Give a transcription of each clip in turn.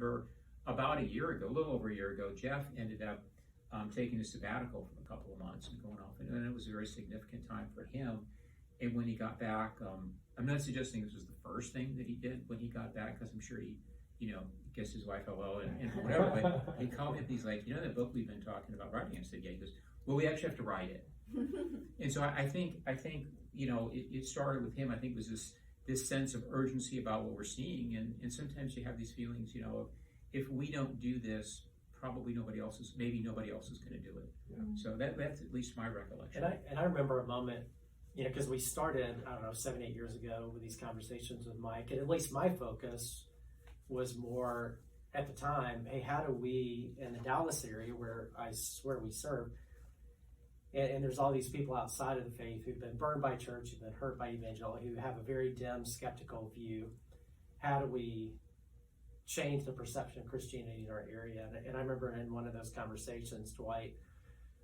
remember about a year ago, a little over a year ago, Jeff ended up taking a sabbatical for a couple of months and going off, and it was a very significant time for him. And when he got back, I'm not suggesting this was the first thing that he did when he got back, because I'm sure he, kissed his wife hello and whatever, but he called me up, he's like, that book we've been talking about writing? I said, yeah. He goes, well, we actually have to write it. And so I think it started with him. I think it was this sense of urgency about what we're seeing, and sometimes you have these feelings, of, if we don't do this, probably maybe nobody else is going to do it. Yeah. So that's at least my recollection. And I remember a moment, because we started, 7-8 years ago with these conversations with Mike, and at least my focus was more at the time, hey, how do we, in the Dallas area where we serve, and there's all these people outside of the faith who've been burned by church, who've been hurt by evangel, who have a very dim, skeptical view. How do we change the perception of Christianity in our area? And I remember in one of those conversations, Dwight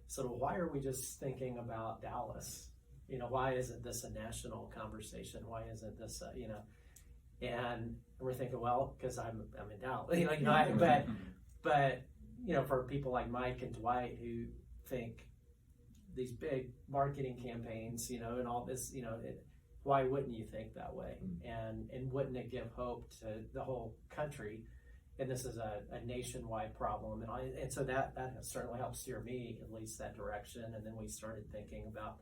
said, well, why are we just thinking about Dallas? Why isn't this a national conversation? Why isn't this, And we're thinking, well, because I'm in Dallas, but for people like Mike and Dwight who think these big marketing campaigns, and all this, why wouldn't you think that way? And wouldn't it give hope to the whole country? And this is a nationwide problem, and so that certainly helped steer me at least that direction. And then we started thinking about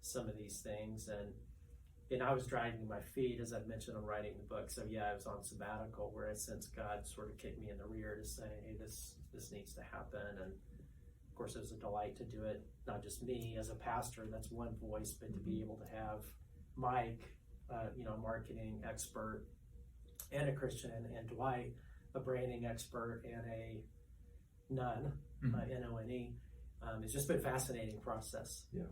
some of these things, and I was dragging my feet, as I mentioned, on writing the book. So yeah, I was on sabbatical, where I sensed God sort of kicked me in the rear to say, hey, this needs to happen. And of course, it was a delight to do it, not just me as a pastor, that's one voice, but to be able to have Mike, marketing expert and a Christian, and Dwight, a branding expert and a nun, N-O-N-E. It's just been a fascinating process. Yeah.